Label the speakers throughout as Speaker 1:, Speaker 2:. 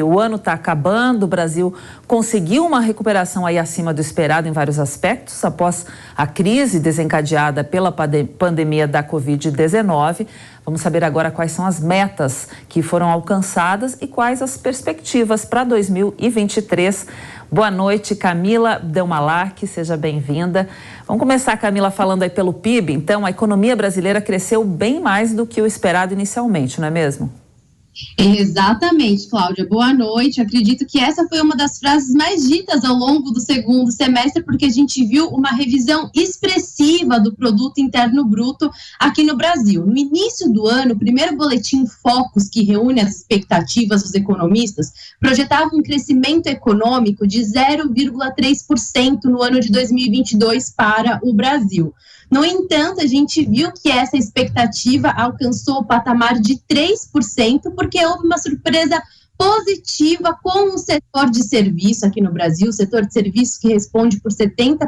Speaker 1: O ano está acabando, o Brasil conseguiu uma recuperação aí acima do esperado em vários aspectos, após a crise desencadeada pela pandemia da Covid-19. Vamos saber agora quais são as metas que foram alcançadas e quais as perspectivas para 2023. Boa noite, Camila Delmalarque, seja bem-vinda. Vamos começar, Camila, falando aí pelo PIB. Então, a economia brasileira cresceu bem mais do que o esperado inicialmente, não é mesmo?
Speaker 2: Exatamente, Cláudia. Boa noite. Acredito que essa foi uma das frases mais ditas ao longo do segundo semestre, porque a gente viu uma revisão expressiva do Produto Interno Bruto aqui no Brasil. No início do ano, o primeiro boletim Focus, que reúne as expectativas dos economistas, projetava um crescimento econômico de 0,3% no ano de 2022 para o Brasil. No entanto, a gente viu que essa expectativa alcançou o patamar de 3%, porque houve uma surpresa positiva com o setor de serviço aqui no Brasil, o setor de serviços que responde por 70%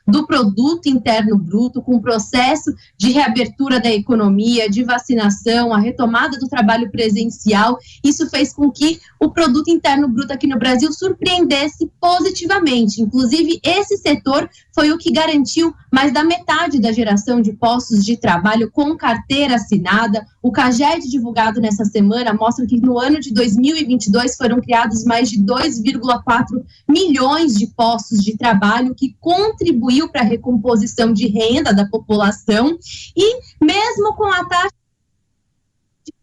Speaker 2: do produto interno bruto, com o processo de reabertura da economia, de vacinação, a retomada do trabalho presencial. Isso fez com que o produto interno bruto aqui no Brasil surpreendesse positivamente. Inclusive, esse setor foi o que garantiu mais da metade da geração de postos de trabalho com carteira assinada. O CAGED, divulgado nessa semana, mostra que no ano de 2022 foram criados mais de 2,4 milhões de postos de trabalho, que contribuiu para a recomposição de renda da população. E mesmo com a taxa de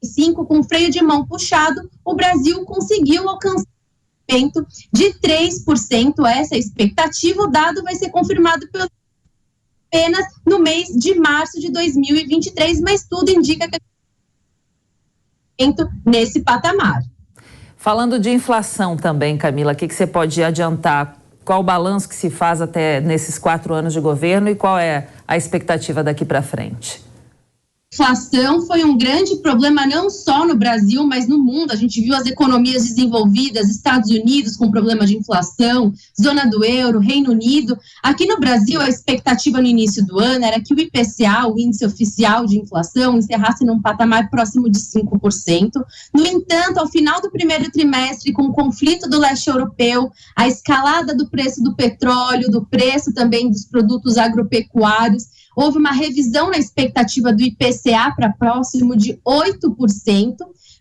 Speaker 2: 5, com freio de mão puxado, o Brasil conseguiu alcançar de 3%. Essa expectativa, o dado vai ser confirmado apenas no mês de março de 2023, mas tudo indica que nesse patamar.
Speaker 1: Falando de inflação também, Camila, o que você pode adiantar? Qual o balanço que se faz até nesses 4 anos de governo e qual é a expectativa daqui para frente?
Speaker 2: Inflação foi um grande problema não só no Brasil, mas no mundo. A gente viu as economias desenvolvidas, Estados Unidos com problema de inflação, zona do euro, Reino Unido. Aqui no Brasil, a expectativa no início do ano era que o IPCA, o índice oficial de inflação, encerrasse num patamar próximo de 5%. No entanto, ao final do primeiro trimestre, com o conflito do leste europeu, a escalada do preço do petróleo, do preço também dos produtos agropecuários, houve uma revisão na expectativa do IPCA para próximo de 8%,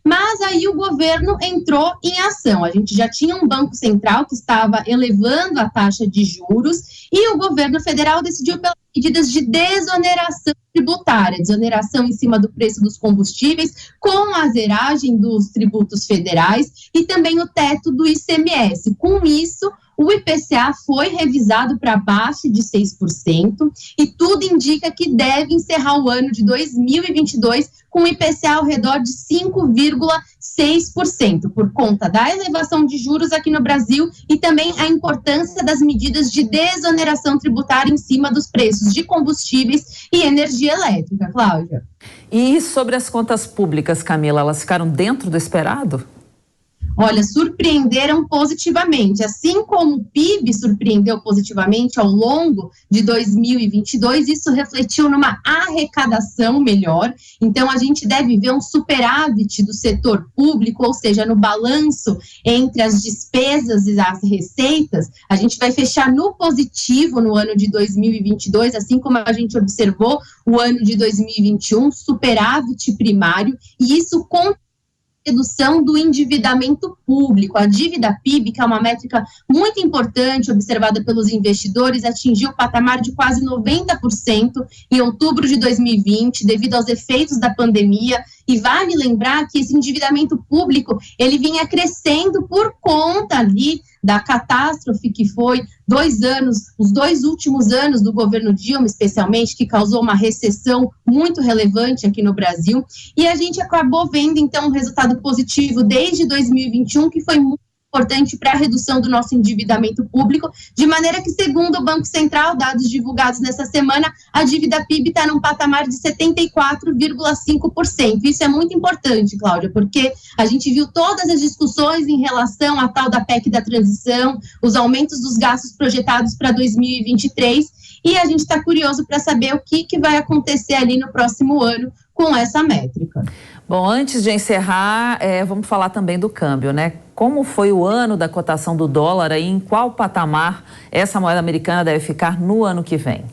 Speaker 2: mas aí o governo entrou em ação. A gente já tinha um Banco Central que estava elevando a taxa de juros e o governo federal decidiu pelas medidas de desoneração tributária, desoneração em cima do preço dos combustíveis, com a zeragem dos tributos federais e também o teto do ICMS. Com isso, o IPCA foi revisado para baixo de 6% e tudo indica que deve encerrar o ano de 2022 com o IPCA ao redor de 5,6%, por conta da elevação de juros aqui no Brasil e também a importância das medidas de desoneração tributária em cima dos preços de combustíveis e energia elétrica. Cláudia.
Speaker 1: E sobre as contas públicas, Camila, elas ficaram dentro do esperado?
Speaker 2: Olha, surpreenderam positivamente, assim como o PIB surpreendeu positivamente ao longo de 2022, isso refletiu numa arrecadação melhor. Então, a gente deve ver um superávit do setor público, ou seja, no balanço entre as despesas e as receitas, a gente vai fechar no positivo no ano de 2022, assim como a gente observou o ano de 2021, superávit primário, e isso redução do endividamento público. A dívida PIB, que é uma métrica muito importante observada pelos investidores, atingiu o patamar de quase 90% em outubro de 2020, devido aos efeitos da pandemia. E vale lembrar que esse endividamento público, ele vinha crescendo por conta ali da catástrofe que foi os 2 últimos anos do governo Dilma, especialmente, que causou uma recessão muito relevante aqui no Brasil. E a gente acabou vendo, então, um resultado positivo desde 2021, que foi muito importante para a redução do nosso endividamento público, de maneira que, segundo o Banco Central, dados divulgados nessa semana, a dívida PIB está num patamar de 74,5%. Isso é muito importante, Cláudia, porque a gente viu todas as discussões em relação à tal da PEC da transição, os aumentos dos gastos projetados para 2023, e a gente está curioso para saber o que vai acontecer ali no próximo ano com essa métrica.
Speaker 1: Bom, antes de encerrar, vamos falar também do câmbio, né? Como foi o ano da cotação do dólar e em qual patamar essa moeda americana deve ficar no ano que vem?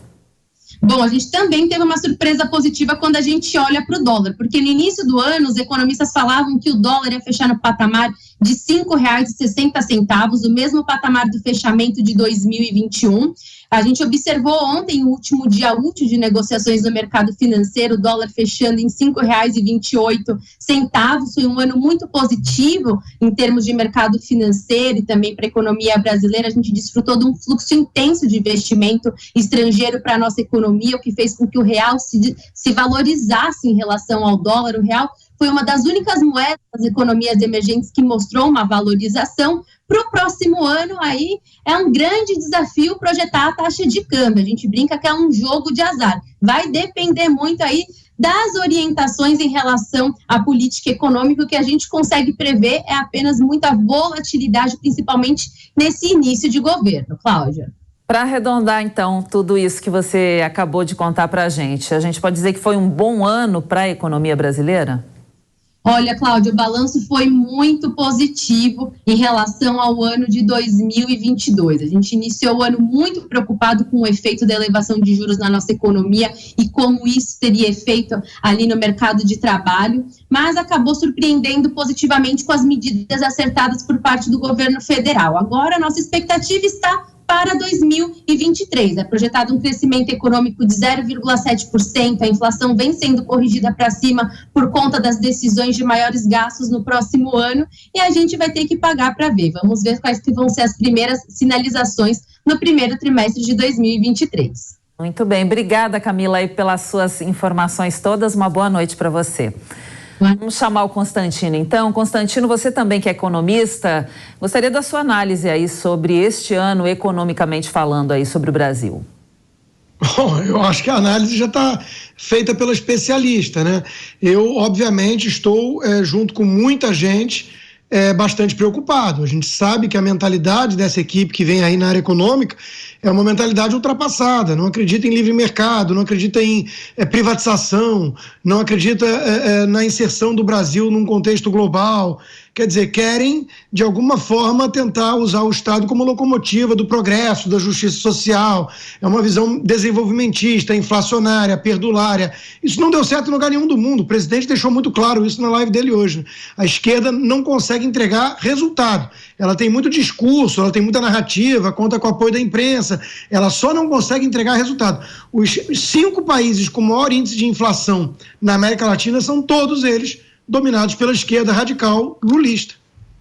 Speaker 2: Bom, a gente também teve uma surpresa positiva quando a gente olha para o dólar, porque no início do ano os economistas falavam que o dólar ia fechar no patamar de R$ 5,60, o mesmo patamar do fechamento de 2021. A gente observou ontem o último dia útil de negociações no mercado financeiro, o dólar fechando em R$ 5,28. Foi um ano muito positivo em termos de mercado financeiro e também para a economia brasileira. A gente desfrutou de um fluxo intenso de investimento estrangeiro para a nossa economia, o que fez com que o real se valorizasse em relação ao dólar. O real foi uma das únicas moedas das economias emergentes que mostrou uma valorização. Para o próximo ano, aí é um grande desafio projetar a taxa de câmbio. A gente brinca que é um jogo de azar. Vai depender muito aí das orientações em relação à política econômica. O que a gente consegue prever é apenas muita volatilidade, principalmente nesse início de governo. Cláudia.
Speaker 1: Para arredondar, então, tudo isso que você acabou de contar para a gente pode dizer que foi um bom ano para a economia brasileira?
Speaker 2: Olha, Cláudia, o balanço foi muito positivo em relação ao ano de 2022. A gente iniciou o ano muito preocupado com o efeito da elevação de juros na nossa economia e como isso teria efeito ali no mercado de trabalho, mas acabou surpreendendo positivamente com as medidas acertadas por parte do governo federal. Agora, a nossa expectativa está para 2023. É projetado um crescimento econômico de 0,7%, a inflação vem sendo corrigida para cima por conta das decisões de maiores gastos no próximo ano e a gente vai ter que pagar para ver. Vamos ver quais que vão ser as primeiras sinalizações no primeiro trimestre de 2023.
Speaker 1: Muito bem, obrigada, Camila, aí pelas suas informações todas. Uma boa noite para você. Vamos chamar o Constantino, então. Constantino, você também que é economista, gostaria da sua análise aí sobre este ano, economicamente falando aí sobre o Brasil.
Speaker 3: Bom, eu acho que a análise já está feita pela especialista, né? Eu, obviamente, estou junto com muita gente bastante preocupado. A gente sabe que a mentalidade dessa equipe que vem aí na área econômica é uma mentalidade ultrapassada, não acredita em livre mercado, não acredita em privatização, não acredita na inserção do Brasil num contexto global. Quer dizer, querem, de alguma forma, tentar usar o Estado como locomotiva do progresso, da justiça social. É uma visão desenvolvimentista, inflacionária, perdulária. Isso não deu certo em lugar nenhum do mundo. O presidente deixou muito claro isso na live dele hoje. A esquerda não consegue entregar resultado. Ela tem muito discurso, ela tem muita narrativa, conta com o apoio da imprensa. Ela só não consegue entregar resultado. Os 5 países com maior índice de inflação na América Latina são todos eles dominados pela esquerda radical lulista.